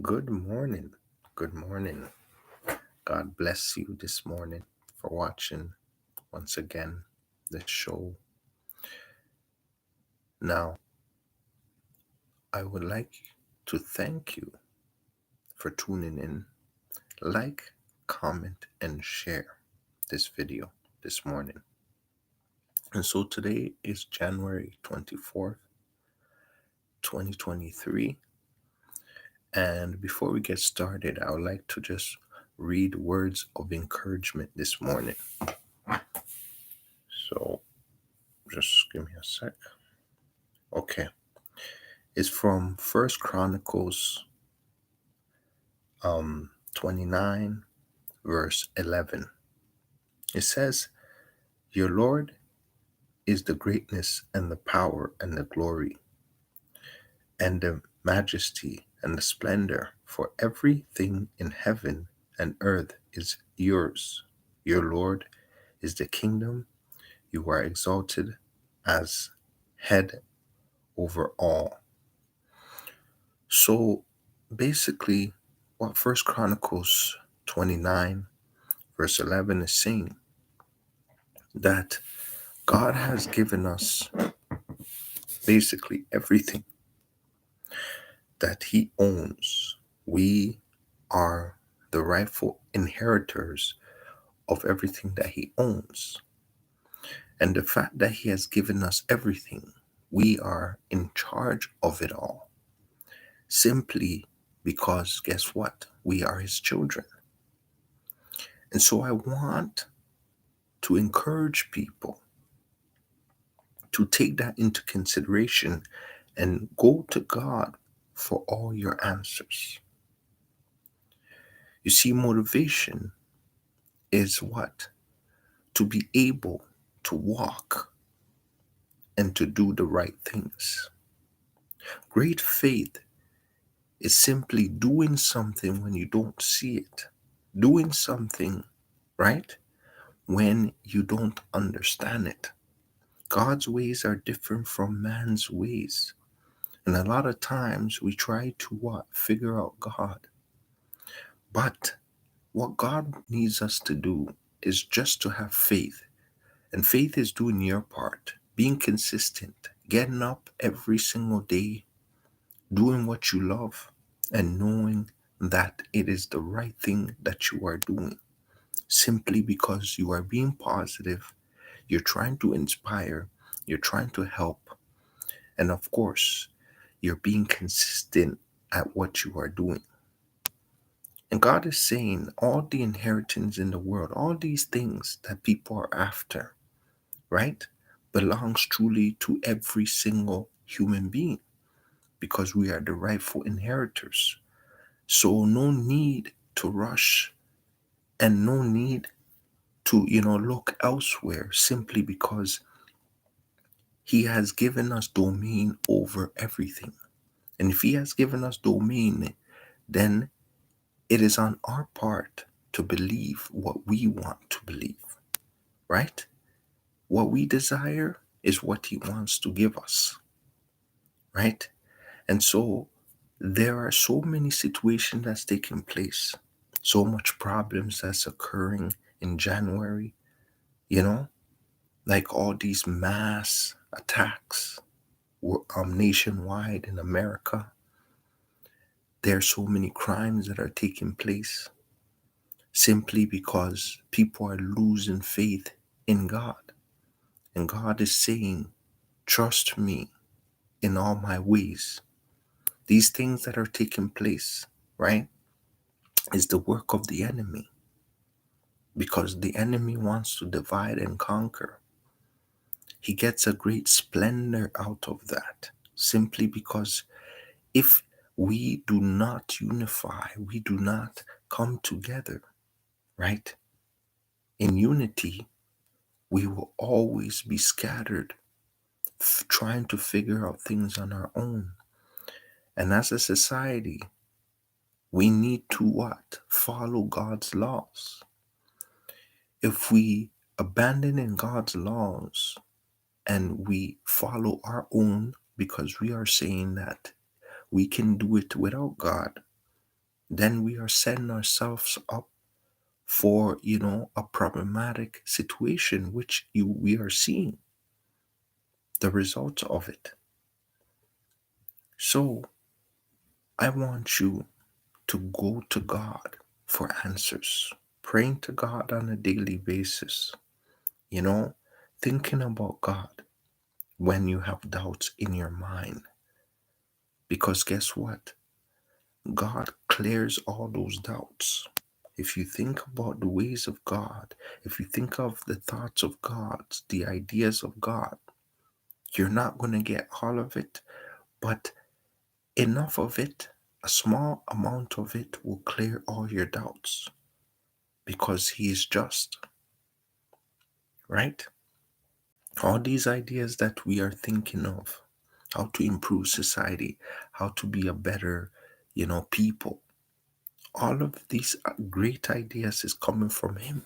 Good morning. Good morning. God bless you this morning for watching once again the show. Now, I would like to thank you for tuning in. Like, comment, and share this video this morning. And so today is January 24th, 2023. And before we get started, I would like to just read words of encouragement this morning. So just give me a sec. Okay. It's from First Chronicles 29, verse 11. It says, Your Lord is the greatness and the power and the glory and the majesty and the splendor, for everything in heaven and earth is yours. Your Lord is the kingdom. You are exalted as head over all. So basically, what First Chronicles 29, verse 11 is saying that God has given us basically everything that He owns. We are the rightful inheritors of everything that He owns. And the fact that He has given us everything, we are in charge of it all. Simply because, guess what? We are His children. And so I want to encourage people to take that into consideration and go to God for all your answers. You see, motivation is what? To be able to walk and to do the right things. Great faith is simply doing something when you don't see it, doing something, right, when you don't understand it. God's ways are different from man's ways. And a lot of times we try to what? Figure out God. But what God needs us to do is just to have faith. And faith is doing your part, being consistent, getting up every single day, doing what you love, and knowing that it is the right thing that you are doing. Simply because you are being positive, you're trying to inspire, you're trying to help, and of course, you're being consistent at what you are doing. And God is saying all the inheritance in the world, all these things that people are after, right, belongs truly to every single human being because we are the rightful inheritors. So no need to rush and no need to, look elsewhere simply because He has given us domain over everything. And if He has given us domain, then it is on our part to believe what we want to believe, right? What we desire is what He wants to give us, right? And so there are so many situations that's taking place, so much problems that's occurring in January, like all these mass attacks nationwide in America. There are so many crimes that are taking place simply because people are losing faith in God. And God is saying, trust me in all my ways. These things that are taking place, right, is the work of the enemy. Because the enemy wants to divide and conquer. He gets a great splendor out of that. Simply because if we do not unify, we do not come together, right, in unity, we will always be scattered, trying to figure out things on our own. And as a society, we need to what? Follow God's laws. If we abandon in God's laws and we follow our own because we are saying that we can do it without God, then we are setting ourselves up for, a problematic situation, which we are seeing the results of it. So I want you to go to God for answers, praying to God on a daily basis, you know, thinking about God when you have doubts in your mind. Because guess what? God clears all those doubts. If you think about the ways of God, if you think of the thoughts of God, the ideas of God, you're not going to get all of it, but enough of it, a small amount of it will clear all your doubts because He is just, right? All these ideas that we are thinking of, how to improve society, how to be a better, people, all of these great ideas is coming from Him.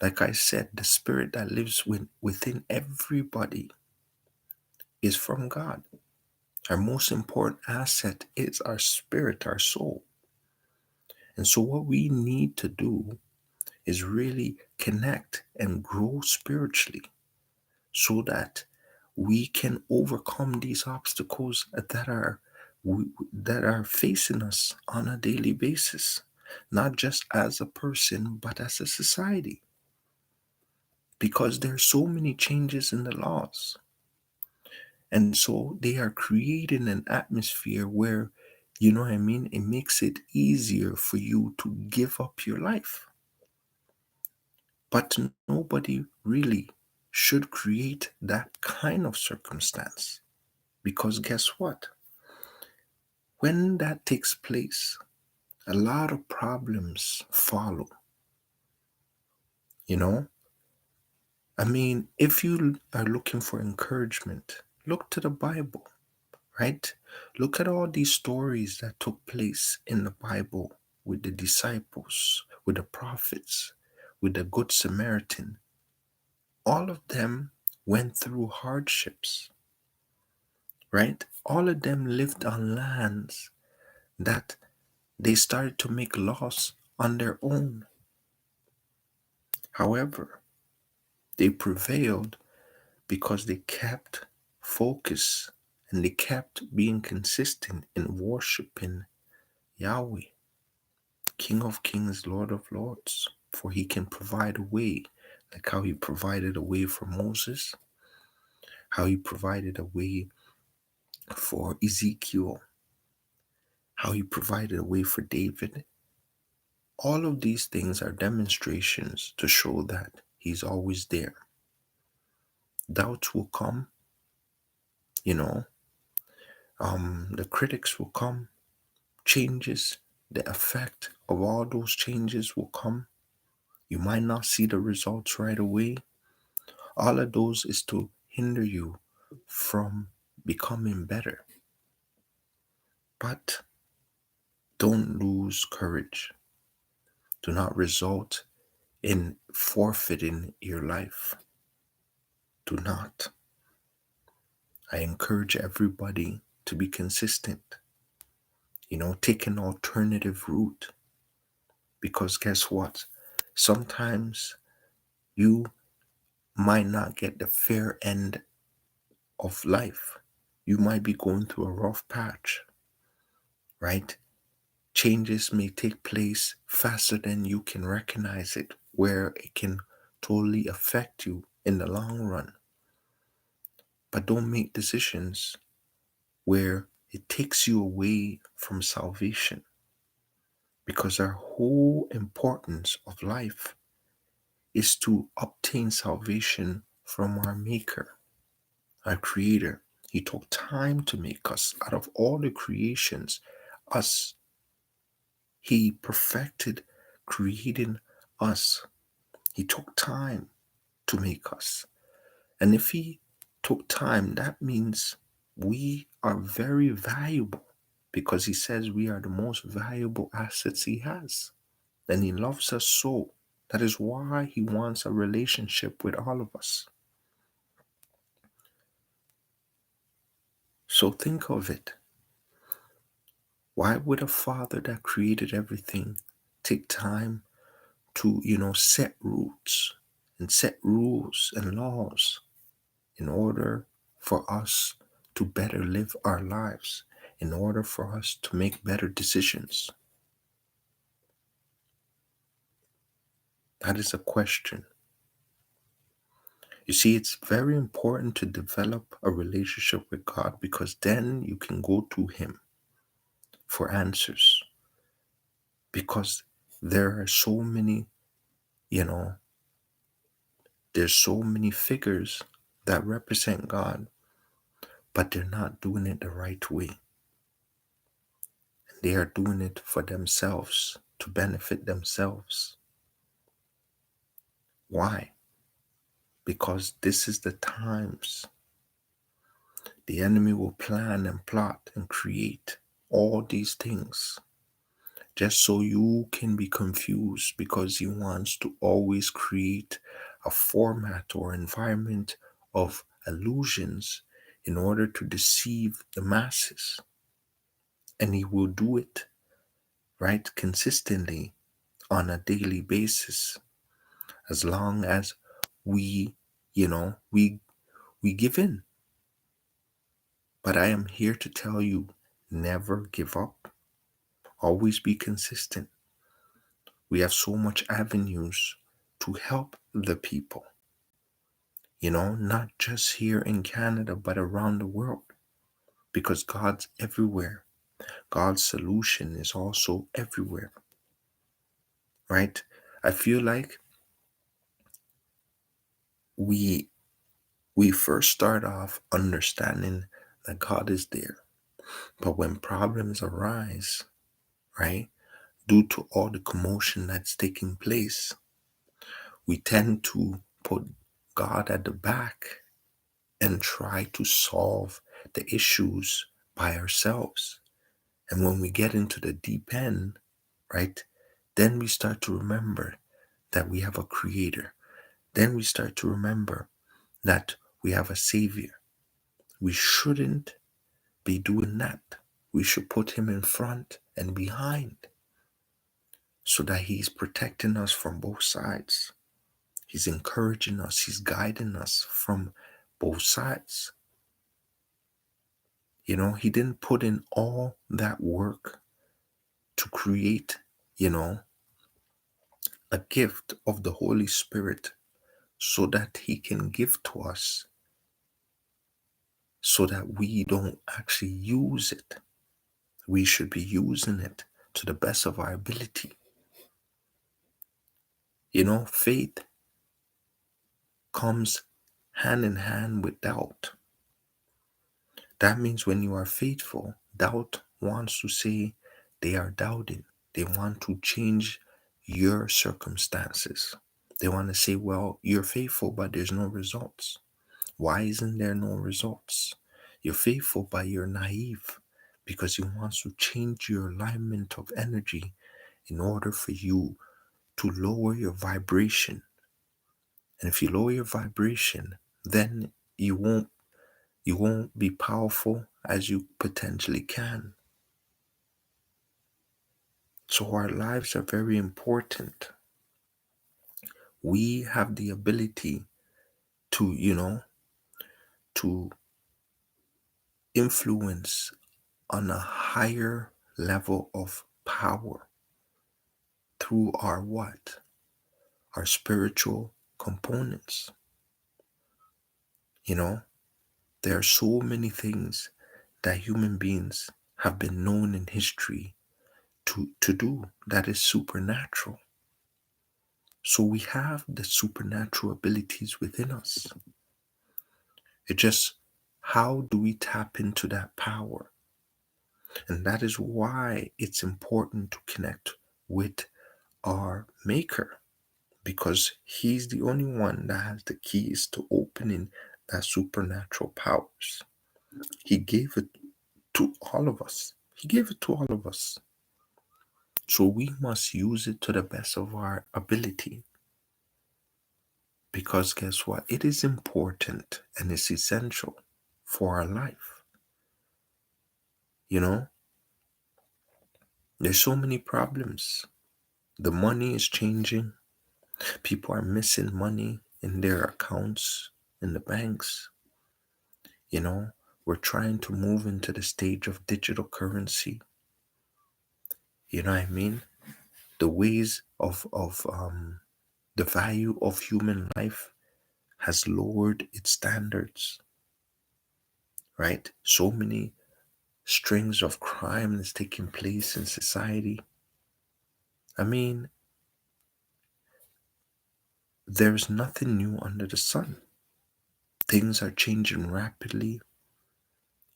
Like I said, the spirit that lives within everybody is from God. Our most important asset is our spirit, our soul. And so, what we need to do is really connect and grow spiritually so that we can overcome these obstacles that are facing us on a daily basis, not just as a person, but as a society. Because there are so many changes in the laws. And so they are creating an atmosphere where, it makes it easier for you to give up your life. But nobody really should create that kind of circumstance. Because guess what? When that takes place, a lot of problems follow. You know, if you are looking for encouragement, look to the Bible, right? Look at all these stories that took place in the Bible with the disciples, with the prophets, with the Good Samaritan. All of them went through hardships, right? All of them lived on lands that they started to make laws on their own. However, they prevailed because they kept focus and they kept being consistent in worshiping Yahweh, King of Kings, Lord of Lords, for He can provide a way, like how He provided a way for Moses, how He provided a way for Ezekiel, how He provided a way for David. All of these things are demonstrations to show that He's always there. Doubts will come, you know, the critics will come, changes, the effect of all those changes will come. You might not see the results right away. All of those is to hinder you from becoming better. But don't lose courage. Do not result in forfeiting your life. Do not. I encourage everybody to be consistent. Take an alternative route. Because guess what? Sometimes you might not get the fair end of life. You might be going through a rough patch, right? Changes may take place faster than you can recognize it, where it can totally affect you in the long run. But don't make decisions where it takes you away from salvation. Because our whole importance of life is to obtain salvation from our Maker, our Creator. He took time to make us. Out of all the creations, us, He perfected creating us. He took time to make us. And if He took time, that means we are very valuable because He says we are the most valuable assets He has. And He loves us so. That is why He wants a relationship with all of us. So think of it. Why would a father that created everything take time to, set roots and set rules and laws in order for us to better live our lives, in order for us to make better decisions? That is a question. You see, it's very important to develop a relationship with God, because then you can go to Him for answers. Because there are so many, you know, there's so many figures that represent God, but they're not doing it the right way. They are doing it for themselves, to benefit themselves. Why? Because this is the times the enemy will plan and plot and create all these things just so you can be confused, because he wants to always create a format or environment of illusions in order to deceive the masses. And he will do it, right, consistently on a daily basis, as long as we, we give in. But I am here to tell you, never give up. Always be consistent. We have so much avenues to help the people, not just here in Canada, but around the world, because God's everywhere. God's solution is also everywhere, right? I feel like we we first start off understanding that God is there. But when problems arise, right, due to all the commotion that's taking place, we tend to put God at the back and try to solve the issues by ourselves. And when we get into the deep end, right, then we start to remember that we have a creator. Then we start to remember that we have a savior. We shouldn't be doing that. We should put him in front and behind, so that he's protecting us from both sides. He's encouraging us, he's guiding us from both sides. He didn't put in all that work to create, a gift of the Holy Spirit so that he can give to us, so that we don't actually use it. We should be using it to the best of our ability. Faith comes hand in hand with doubt. That means when you are faithful, doubt wants to say they are doubting. They want to change your circumstances. They want to say, well, you're faithful, but there's no results. Why isn't there no results? You're faithful, but you're naive, because he wants to change your alignment of energy in order for you to lower your vibration. And if you lower your vibration, then you won't be powerful as you potentially can. So our lives are very important. We have the ability to, to influence on a higher level of power through our what? Our spiritual components. There are so many things that human beings have been known in history to do that is supernatural. So we have the supernatural abilities within us. It's just, how do we tap into that power? And that is why it's important to connect with our Maker, because He's the only one that has the keys to opening that supernatural powers. He gave it to all of us. He gave it to all of us. So we must use it to the best of our ability. Because guess what? It is important and it's essential for our life. You know, There's so many problems. The money is changing. People are missing money in their accounts in the banks. You know, we're trying to move into the stage of digital currency. You know what I mean? The ways of the value of human life has lowered its standards, right? So many strings of crime is taking place in society. I mean, there's nothing new under the sun. Things are changing rapidly.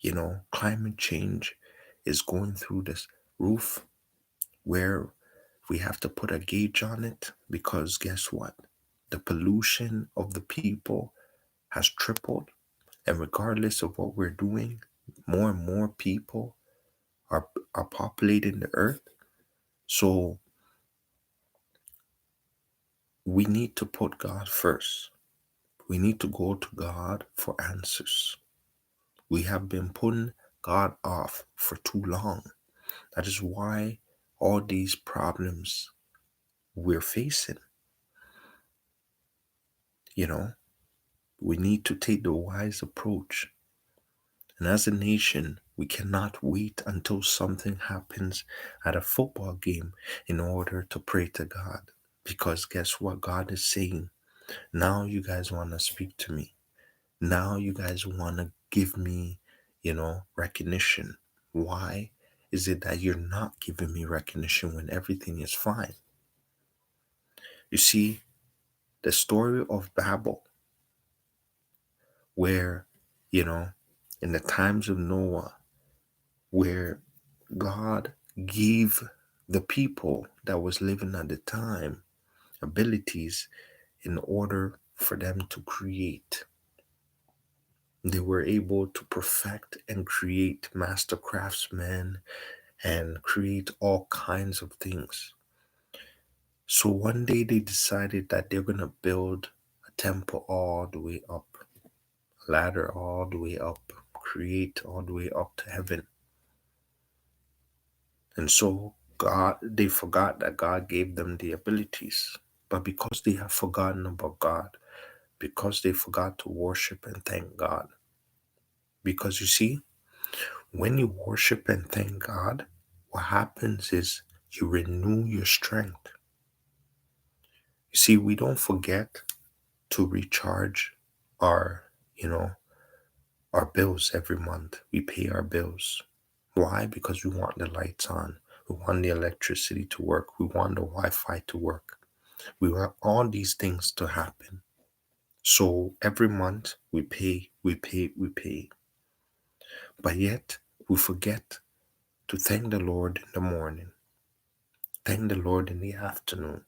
You know, climate change is going through this roof where we have to put a gauge on it because guess what? The pollution of the people has tripled. And regardless of what we're doing, more and more people are populating the earth. So we need to put God first. We need to go to God for answers. We have been putting God off for too long. That is why all these problems we're facing, you know, we need to take the wise approach. And as a nation, we cannot wait until something happens at a football game in order to pray to God. Because guess what? God is saying, now you guys want to speak to me. Now you guys want to give me, recognition. Why is it that you're not giving me recognition when everything is fine? You see, the story of Babel, where, you know, in the times of Noah, where God gave the people that was living at the time abilities in order for them to create. They were able to perfect and create master craftsmen and create all kinds of things. So one day they decided that they're going to build a temple all the way up, a ladder all the way up, create all the way up to heaven. And so they forgot that God gave them the abilities. But because they have forgotten about God, because they forgot to worship and thank God, because you see, when you worship and thank God, what happens is you renew your strength. You see, we don't forget to recharge our, you know, our bills every month. We pay our bills. Why? Because we want the lights on. We want the electricity to work. We want the Wi-Fi to work. We want all these things to happen. So every month we pay, we pay, we pay. But yet we forget to thank the Lord in the morning, thank the Lord in the afternoon,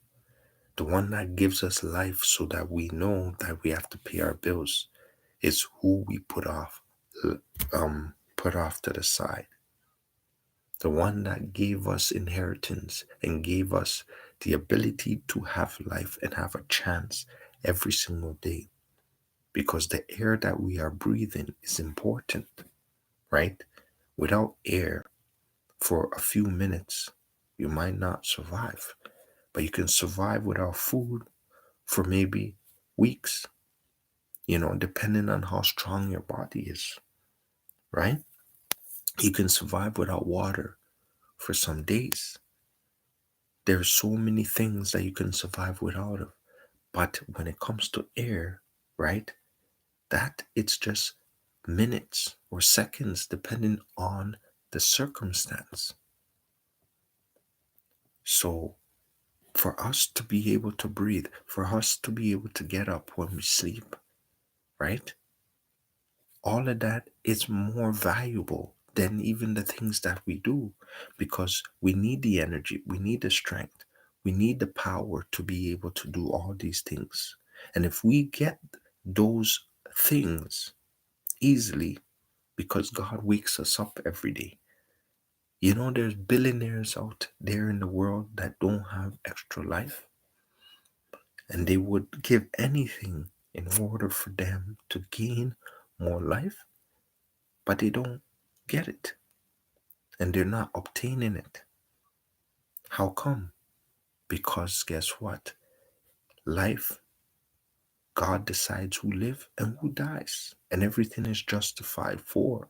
the one that gives us life so that we know that we have to pay our bills is who we put off to the side. The one that gave us inheritance and gave us the ability to have life and have a chance every single day. Because the air that we are breathing is important, right? Without air for a few minutes, you might not survive, but you can survive without food for maybe weeks, depending on how strong your body is, right? You can survive without water for some days. There are so many things that you can survive without it. But when it comes to air, right, that it's just minutes or seconds depending on the circumstance. So for us to be able to breathe, for us to be able to get up when we sleep, right? All of that is more valuable than even the things that we do because we need the energy, we need the strength, we need the power to be able to do all these things. And if we get those things easily because God wakes us up every day, there's billionaires out there in the world that don't have extra life and they would give anything in order for them to gain more life, but they don't get it and they're not obtaining it. How come? Because guess what? Life, God decides who live and who dies, and everything is justified for.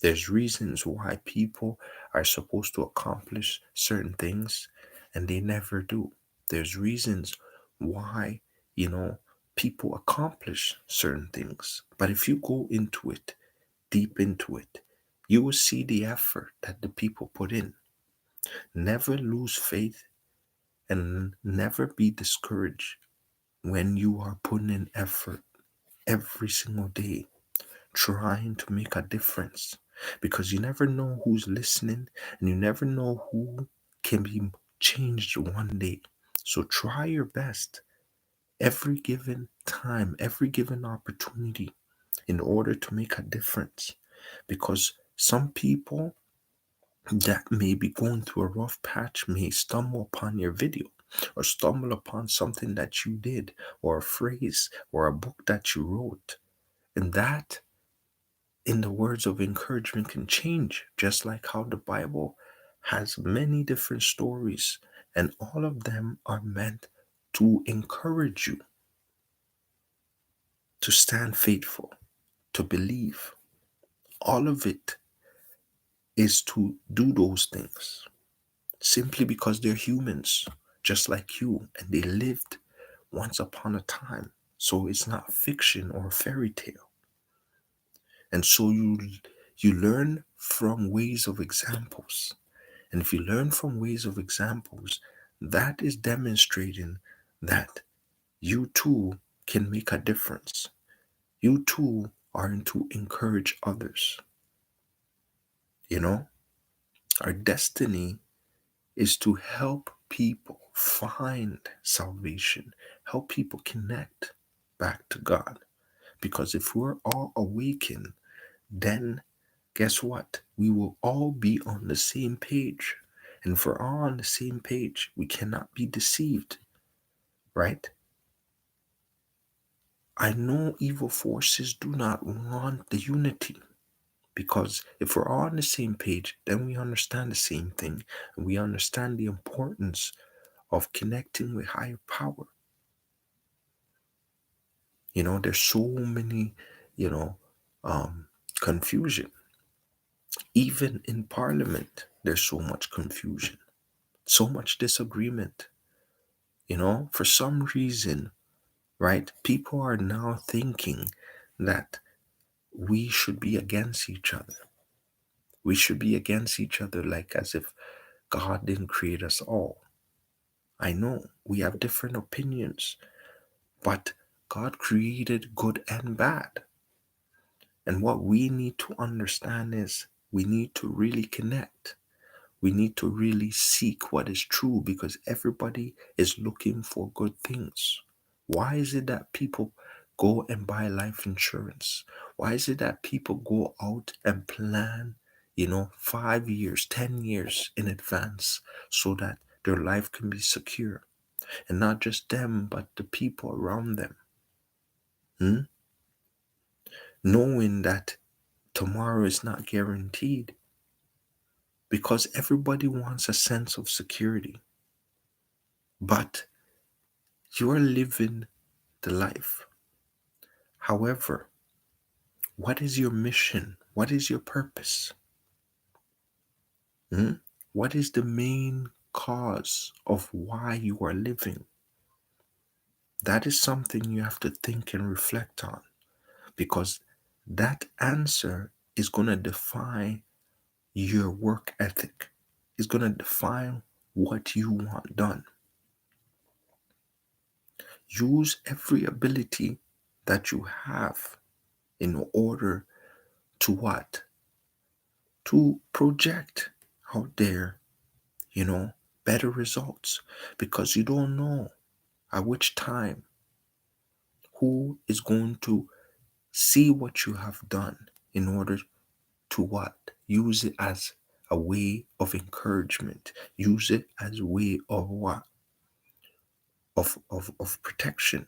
There's reasons why people are supposed to accomplish certain things and they never do. There's reasons why, you know, people accomplish certain things. But if you go into it, deep into it, you will see the effort that the people put in. Never lose faith and never be discouraged when you are putting in effort every single day trying to make a difference, because you never know who's listening and you never know who can be changed one day. So try your best every given time, every given opportunity in order to make a difference, because some people that may be going through a rough patch may stumble upon your video or stumble upon something that you did or a phrase or a book that you wrote, and that, in the words of encouragement, can change, just like how the Bible has many different stories, and all of them are meant to encourage you to stand faithful, to believe. All of it is to do those things simply because they're humans, just like you, and they lived once upon a time. So it's not fiction or fairy tale. And so you learn from ways of examples. And if you learn from ways of examples, that is demonstrating that you too can make a difference. You too are to encourage others. You know, our destiny is to help people find salvation, help people connect back to God. Because if we're all awakened, then guess what? We will all be on the same page. And if we're all on the same page, we cannot be deceived, right? I know evil forces do not want the unity, because if we're all on the same page, then we understand the same thing and we understand the importance of connecting with higher power. There's so many, you know, confusion. Even in parliament, there's so much confusion, so much disagreement. For some reason, right? People are now thinking that we should be against each other. We should be against each other, like as if God didn't create us all. I know we have different opinions, but God created good and bad. And what we need to understand is we need to really connect. We need to really seek what is true, because everybody is looking for good things. Why is it that people go and buy life insurance? Why is it that people go out and plan, 5 years, 10 years in advance so that their life can be secure? And not just them, but the people around them. Hmm? Knowing that tomorrow is not guaranteed, because everybody wants a sense of security. But you're living the life. However, what is your mission? What is your purpose? Hmm? What is the main cause of why you are living? That is something you have to think and reflect on, because that answer is going to define your work ethic. It's going to define what you want done. Use every ability that you have in order to what? To project out there, you know, better results, because you don't know at which time who is going to see what you have done in order to what? Use it as a way of encouragement. Use it as a way of what? Of protection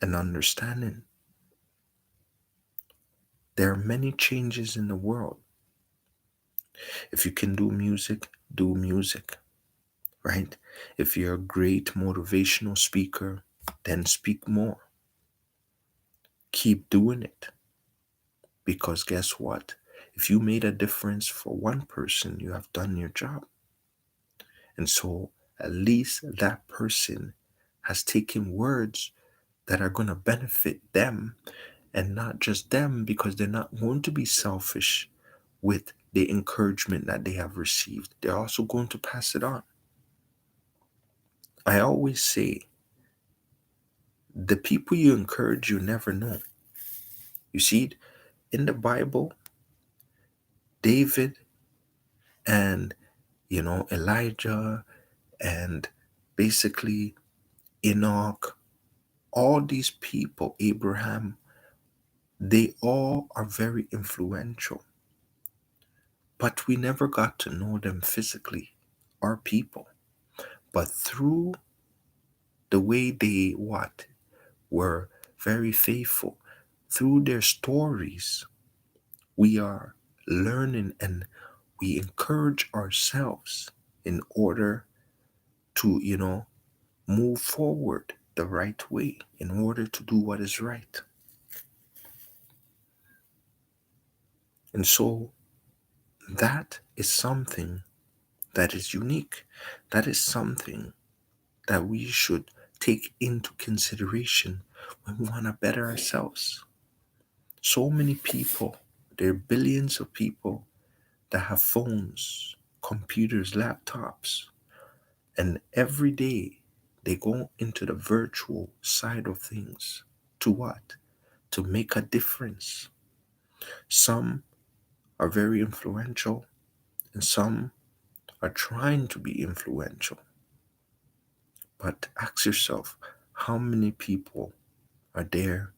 and understanding. There are many changes in the world. If you can do music, do music. right? If you're a great motivational speaker, then speak more. Keep doing it. Because guess what? If you made a difference for one person, you have done your job. And so at least that person has taken words that are going to benefit them and not just them, because they're not going to be selfish with the encouragement that they have received. They're also going to pass it on. I always say, the people you encourage, you never know. You see, in the Bible, David and, Elijah and basically Enoch, all these people, Abraham, they all are very influential, but we never got to know them physically, our people. But through the way they were very faithful, through their stories, we are learning and we encourage ourselves in order to, move forward the right way, in order to do what is right. And so that is something that is unique. That is something that we should take into consideration when we want to better ourselves. So many people, there are billions of people that have phones, computers, laptops, and every day they go into the virtual side of things to what? To make a difference. Some are very influential and some are trying to be influential. But ask yourself, how many people are there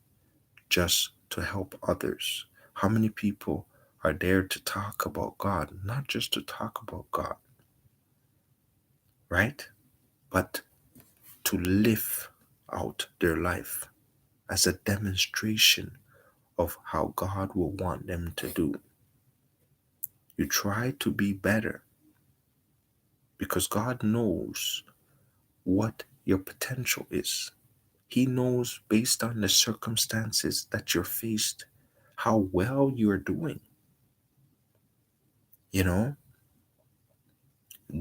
just to help others? How many people are there to talk about God? Not just to talk about God, right? But to live out their life as a demonstration of how God will want them to do. You try to be better because God knows what your potential is. He knows based on the circumstances that you're faced how well you're doing. You know,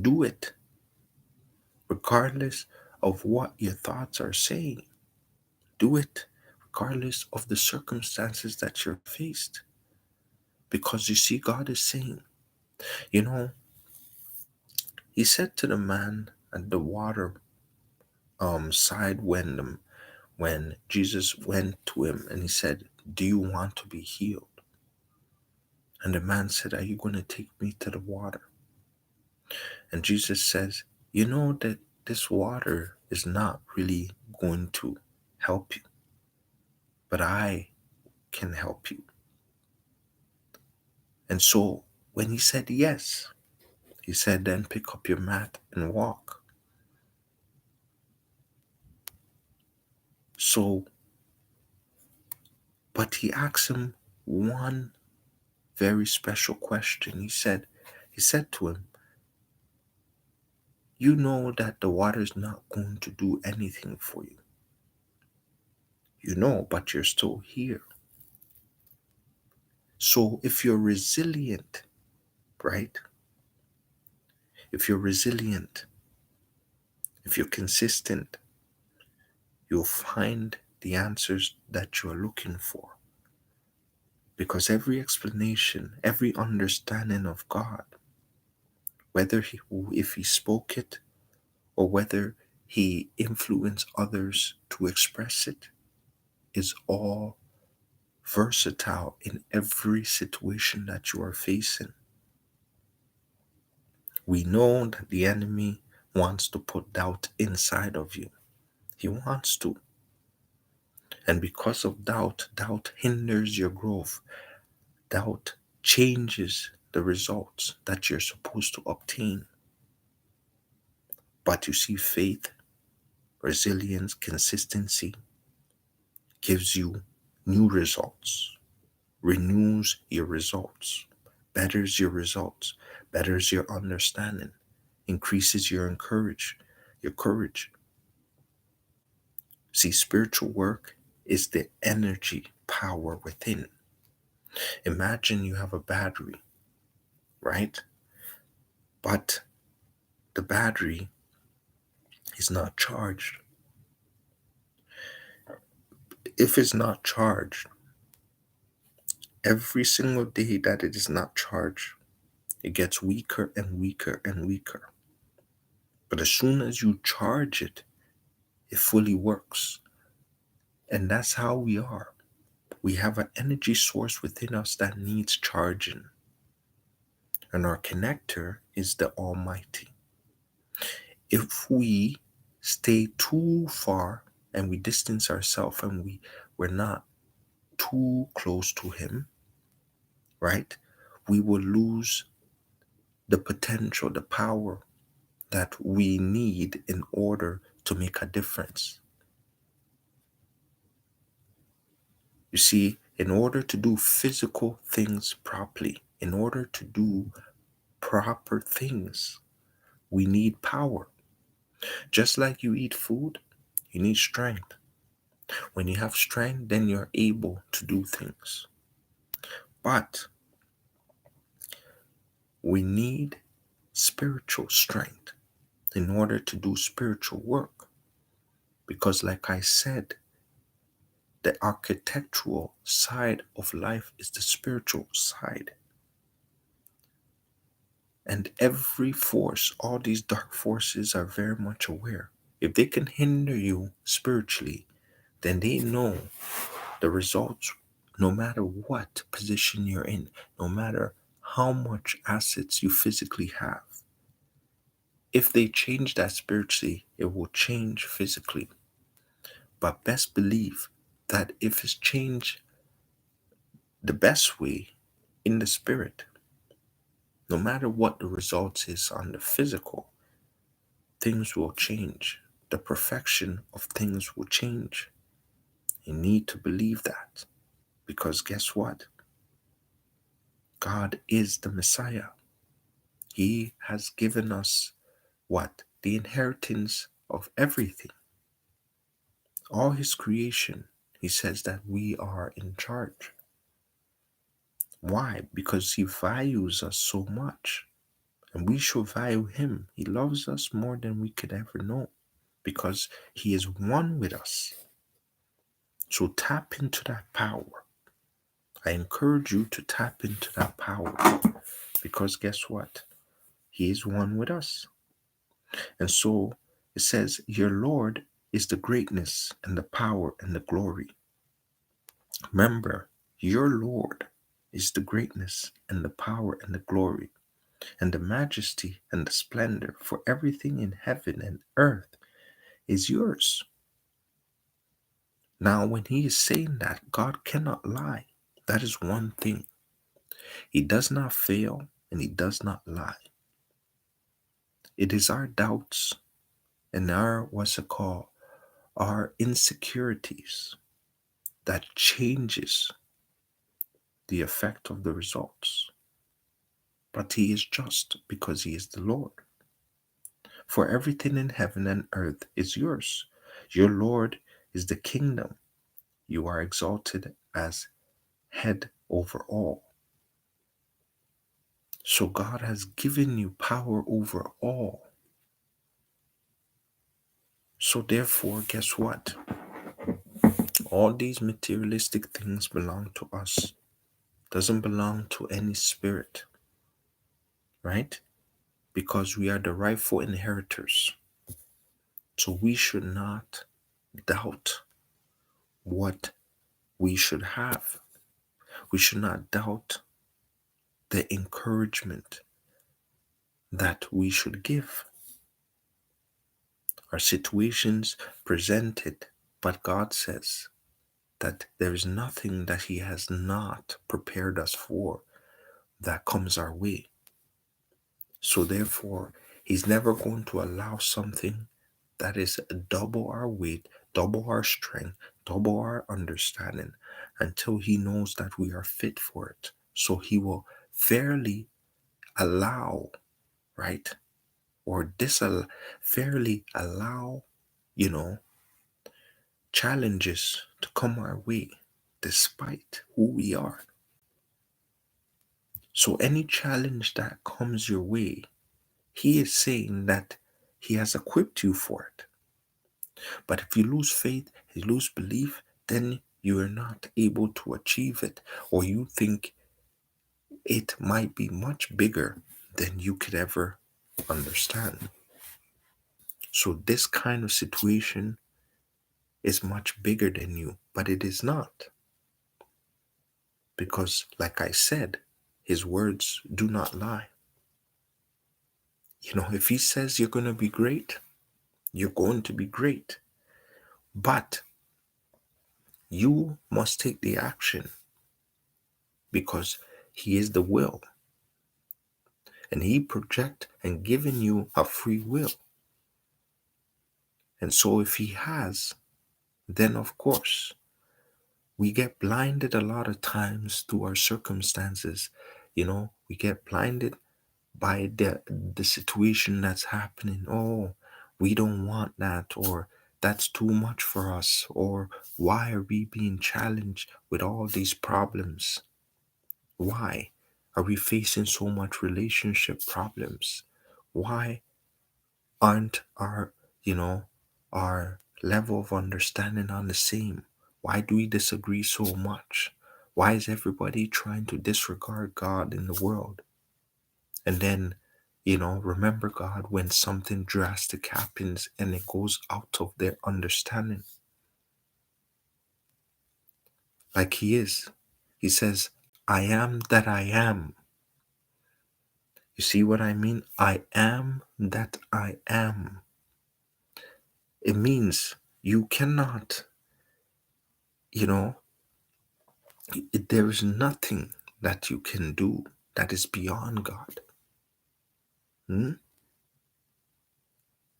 do it regardless of what your thoughts are saying. Do it regardless of the circumstances that you're faced. Because you see, God is saying, you know, He said to the man at the water side when Jesus went to him and He said, "Do you want to be healed?" And the man said, "Are you going to take me to the water?" And Jesus says, "You know that this water is not really going to help you, but I can help you." And so when he said yes, He said, "Then pick up your mat and walk." So, but he asked him one very special question. He said to him, "You know that the water is not going to do anything for you. You know, but you're still here. So if you're resilient, right? If you're resilient, if you're consistent, you'll find the answers that you're looking for. Because every explanation, every understanding of God, if He spoke it or whether He influenced others to express it, is all versatile in every situation that you are facing. We know that the enemy wants to put doubt inside of you. He wants to. And because of doubt, doubt hinders your growth. Doubt changes the results that you're supposed to obtain. But you see, faith, resilience, consistency gives you new results, renews your results, betters your results, betters your understanding. increases your courage. See, spiritual work is the energy power within. Imagine you have a battery, right? But the battery is not charged. If it's not charged, every single day that it is not charged, it gets weaker and weaker and weaker. But as soon as you charge it, it fully works. And that's how we are. We have an energy source within us that needs charging. And our connector is the Almighty. If we stay too far and we distance ourselves and we're not too close to Him, right? We will lose the potential, the power that we need in order to make a difference. You see, in order to do physical things properly, in order to do proper things, we need power. Just like you eat food, you need strength. When you have strength, then you're able to do things. But we need spiritual strength in order to do spiritual work. Because, like I said, the architectural side of life is the spiritual side. And every force, all these dark forces are very much aware. If they can hinder you spiritually, then they know the results, no matter what position you're in, no matter how much assets you physically have. If they change that spiritually, it will change physically. But best believe that if it's changed the best way in the spirit, no matter what the results is on the physical, things will change. The perfection of things will change. You need to believe that. Because guess what? God is the Messiah. He has given us what? The inheritance of everything. All His creation. He says that we are in charge. Why? Because He values us so much. And we should value Him. He loves us more than we could ever know. Because He is one with us. So tap into that power. I encourage you to tap into that power. Because guess what? He is one with us. And so it says, your Lord is the greatness and the power and the glory. Remember, your Lord is the greatness and the power and the glory and the majesty and the splendor, for everything in heaven and earth is yours. Now, when He is saying that, God cannot lie. That is one thing. He does not fail and He does not lie. It is our doubts and our, our insecurities that changes the effect of the results. But He is just because He is the Lord. For everything in heaven and earth is yours. Your Lord is the kingdom. You are exalted as head over all. So God has given you power over all. So therefore, guess what? All these materialistic things belong to us. Doesn't belong to any spirit, right? Because we are the rightful inheritors. So we should not doubt what we should have. We should not doubt the encouragement that we should give. Our situations presented, but God says that there is nothing that He has not prepared us for that comes our way. So therefore, He's never going to allow something that is double our weight, double our strength, double our understanding until He knows that we are fit for it. So He will fairly allow, right? or fairly allow, you know, challenges to come our way despite who we are. So any challenge that comes your way, he is saying that he has equipped you for it. But if you lose faith, you lose belief, then you are not able to achieve it, or you think it might be much bigger than you could ever understand. So this kind of situation is much bigger than you, but it is not. Because, like I said, his words do not lie. You know, if he says you're going to be great, you're going to be great. But you must take the action because he is the will. And he project and given you a free will. And so if he has, then of course, we get blinded a lot of times through our circumstances. You know, we get blinded by the situation that's happening. Oh, we don't want that, or that's too much for us, or why are we being challenged with all these problems? Why are we facing so much relationship problems? Why aren't our, you know, our level of understanding on the same? Why do we disagree so much? Why is everybody trying to disregard God in the world? And then, you know, remember God when something drastic happens and it goes out of their understanding. Like he is. He says, I am that I am. You see what I mean? I am that I am. It means you cannot, you know, there is nothing that you can do that is beyond God. Hmm?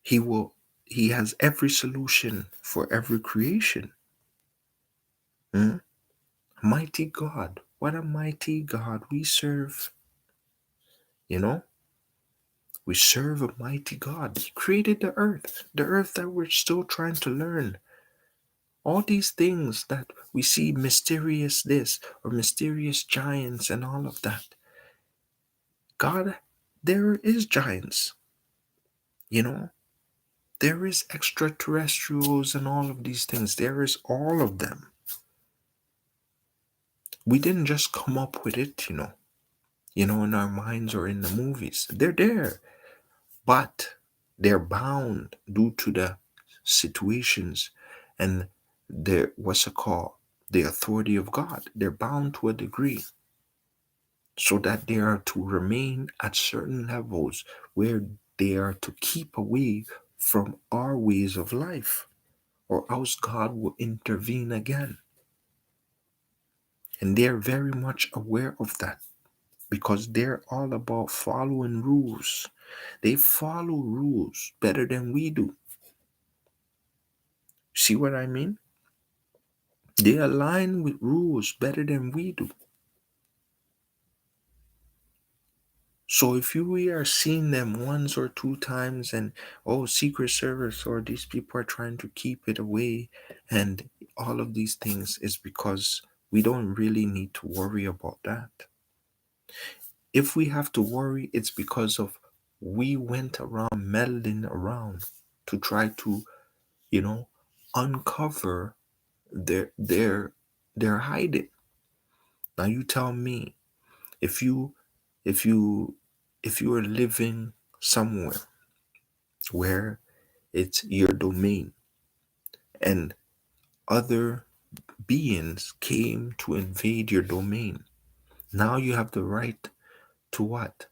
He will, he has every solution for every creation. Hmm? Mighty God. What a mighty God we serve. You know, we serve a mighty God. He created the earth that we're still trying to learn. All these things that we see, mysterious this or mysterious giants and all of that. God, there is giants, you know, there is extraterrestrials and all of these things. There is all of them. We didn't just come up with it, in our minds or in the movies. They're there. But they're bound due to the situations and the what's it called? The authority of God. They're bound to a degree so that they are to remain at certain levels where they are to keep away from our ways of life, or else God will intervene again. And they're very much aware of that because they're all about following rules. They follow rules better than we do. See what I mean? They align with rules better than we do. So if we are seeing them once or two times and Secret Service or these people are trying to keep it away and all of these things is because we don't really need to worry about that. If we have to worry, it's because of we went around meddling around to try to, you know, uncover their hiding. Now you tell me if you if you if you are living somewhere where it's your domain and other beings came to invade your domain, now you have the right to what?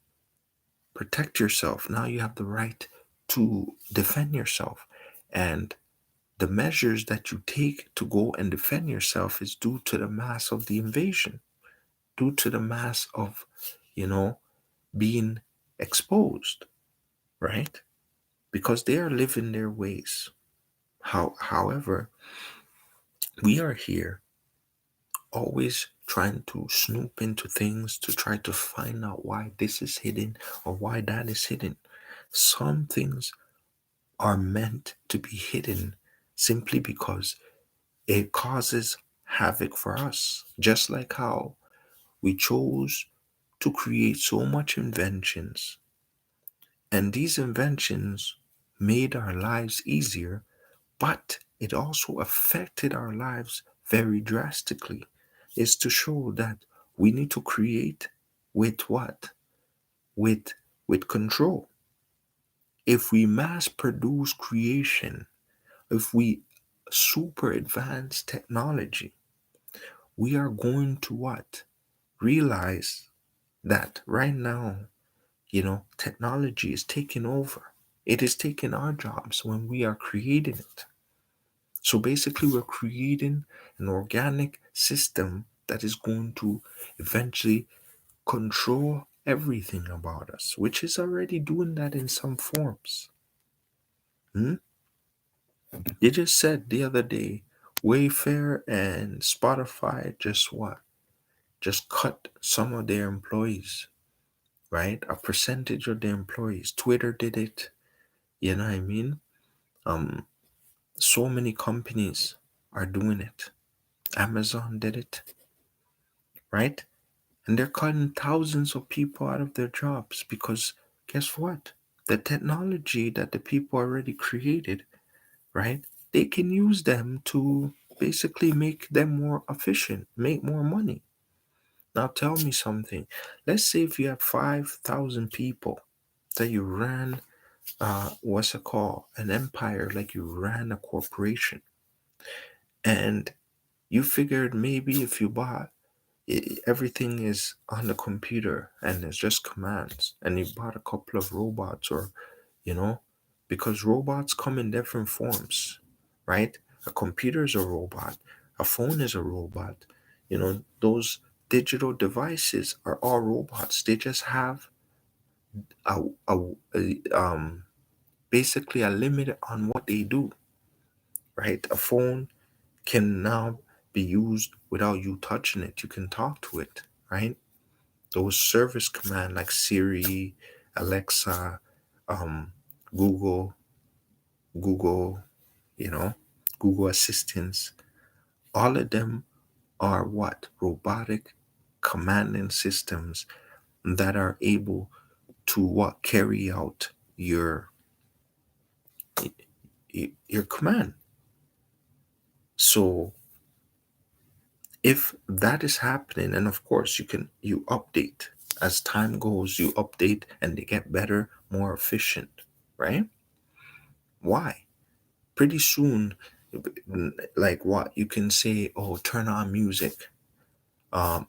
Protect yourself. Now you have the right to defend yourself. And the measures that you take to go and defend yourself is due to the mass of the invasion, due to the mass of, you know, being exposed, right? Because they are living their ways. However, we are here always trying to snoop into things to try to find out why this is hidden or why that is hidden. Some things are meant to be hidden simply because it causes havoc for us. Just like how we chose to create so much inventions, and these inventions made our lives easier, but it also affected our lives very drastically. Is to show that we need to create with what? With with control. If we mass produce creation, if we super advance technology, we are going to what? Realize that right now, technology is taking over. It is taking our jobs when we are creating it. So basically, we're creating an organic system that is going to eventually control everything about us, which is already doing that in some forms. Hmm? They just said the other day, Wayfair and Spotify just what? Just cut some of their employees, right? A percentage of their employees. Twitter did it. You know what I mean? Um, so many companies are doing it. Amazon did it, right? And they're cutting thousands of people out of their jobs because guess what? The technology that the people already created, right? They can use them to basically make them more efficient, make more money. Now tell me something. Let's say if you have 5,000 people that you ran, what's it called? An empire, like you ran a corporation. And you figured maybe if you bought everything is on the computer and it's just commands, and you bought a couple of robots, or you know because robots come in different forms, right? A computer is a robot, a phone is a robot. Those digital devices are all robots. They just have a, a, basically a limit on what they do, right? A phone can now be used without you touching it. You can talk to it, right? Those service command like Siri, Alexa, um, Google, Google, you know, Google Assistants, all of them are what? Robotic commanding systems that are able to what? Carry out your command. So if that is happening, and of course you update as time goes, you update and they get better, more efficient, right? Why? Pretty soon, like what you can say, oh, turn on music, um,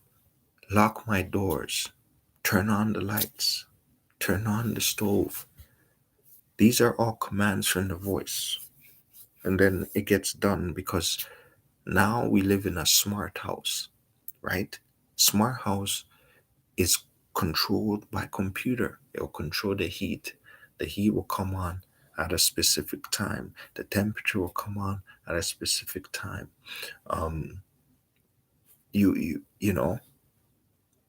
lock my doors, turn on the lights, turn on the stove. These are all commands from the voice. And then it gets done because now we live in a smart house, right? Smart house is controlled by computer. It will control the heat. The heat will come on at a specific time. The temperature will come on at a specific time. Um, you know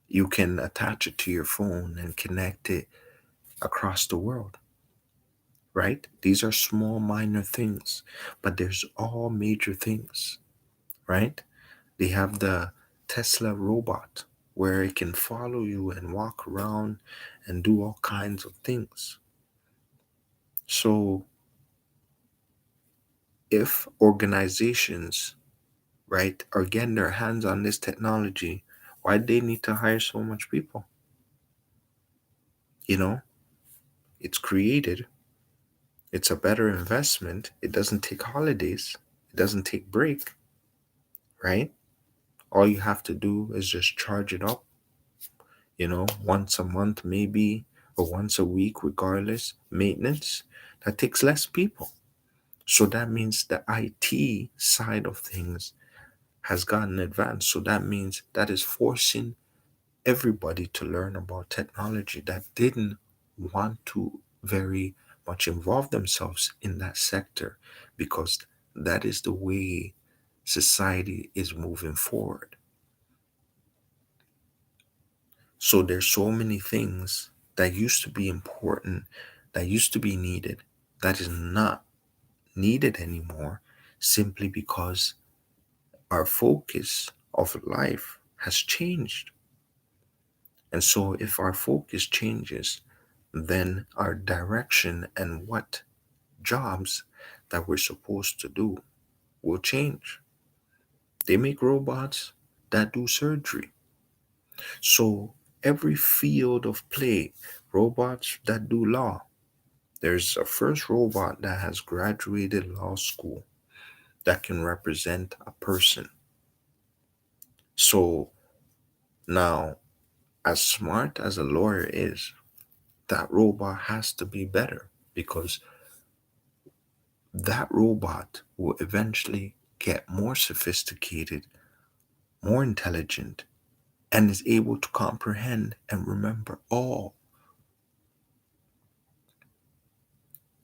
you can attach it to your phone and connect it across the world, right? These are small minor things, but there's all major things, right? They have the Tesla robot where it can follow you and walk around and do all kinds of things. So if organizations, right, are getting their hands on this technology, why do they need to hire so much people? you know it's created. It's a better investment. It doesn't take holidays. It doesn't take break, right? All you have to do is just charge it up, once a month maybe, or once a week, regardless. Maintenance, that takes less people. So that means the IT side of things has gotten advanced. So that means that is forcing everybody to learn about technology that didn't want to very much involve themselves in that sector, because that is the way society is moving forward. So there's so many things that used to be important that used to be needed that is not needed anymore simply because our focus of life has changed. And so, if our focus changes, then our direction and what jobs that we're supposed to do will change. They make robots that do surgery. So, every field of play, robots that do law. There's a first robot that has graduated law school that can represent a person. So, now, as smart as a lawyer is, that robot has to be better because that robot will eventually get more sophisticated, more intelligent, and is able to comprehend and remember all.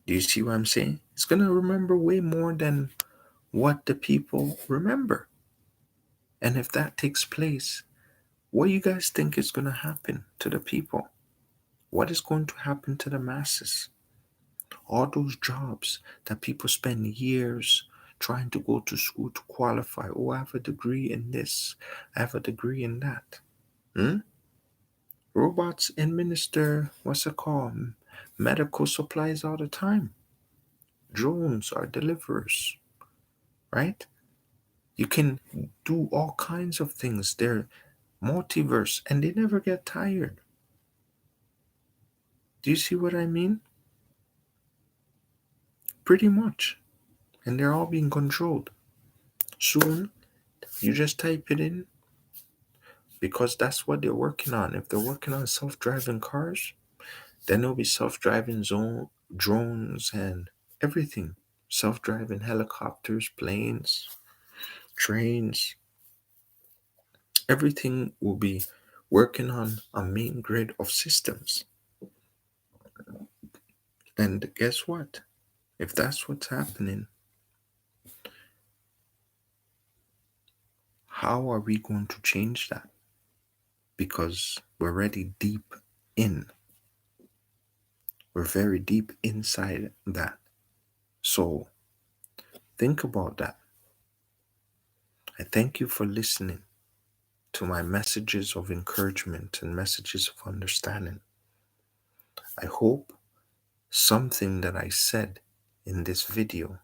Do you see what I'm saying? It's going to remember way more than what the people remember. And if that takes place, what do you guys think is going to happen to the people? What is going to happen to the masses? All those jobs that people spend years trying to go to school to qualify. Oh, I have a degree in this, I have a degree in that. Hmm? Robots administer, what's it called? Medical supplies all the time. Drones are deliverers, right? You can do all kinds of things. They're multiverse and they never get tired. Do you see what I mean? Pretty much. And they're all being controlled. Soon, you just type it in because that's what they're working on. If they're working on self driving cars, then there'll be self driving zone drones and everything. Self driving helicopters, planes, trains, everything will be working on a main grid of systems. And guess what? If that's what's happening, how are we going to change that? Because we're already deep in, we're very deep inside that. So think about that. I thank you for listening to my messages of encouragement and messages of understanding. I hope something that I said in this video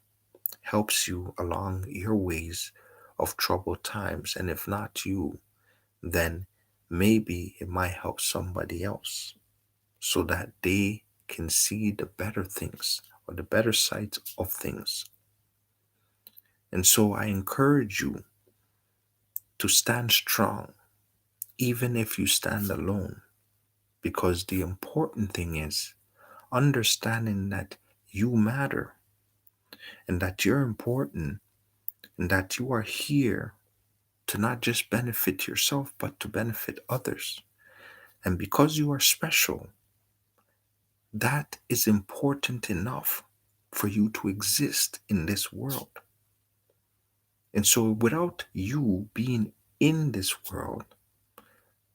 helps you along your ways of troubled times. And if not you, then maybe it might help somebody else so that they can see the better things or the better sides of things. And so I encourage you to stand strong, even if you stand alone, because the important thing is understanding that you matter and that you're important and that you are here to not just benefit yourself, but to benefit others. And because you are special, that is important enough for you to exist in this world. And so, without you being in this world,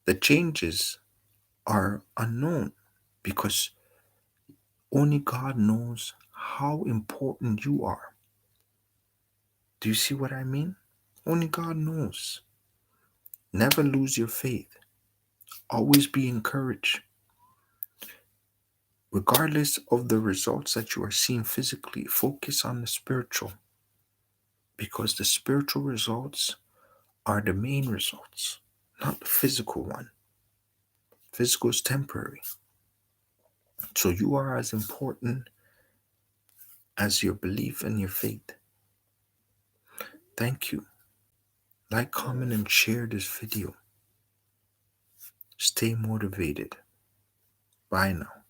the changes are unknown because only God knows how important you are. Do you see what I mean? Only God knows. Never lose your faith. Always be encouraged. Regardless of the results that you are seeing physically, focus on the spiritual because the spiritual results are the main results, not the physical one. Physical is temporary. So you are as important as your belief and your faith. Thank you. Like, comment, and share this video. Stay motivated. Bye now.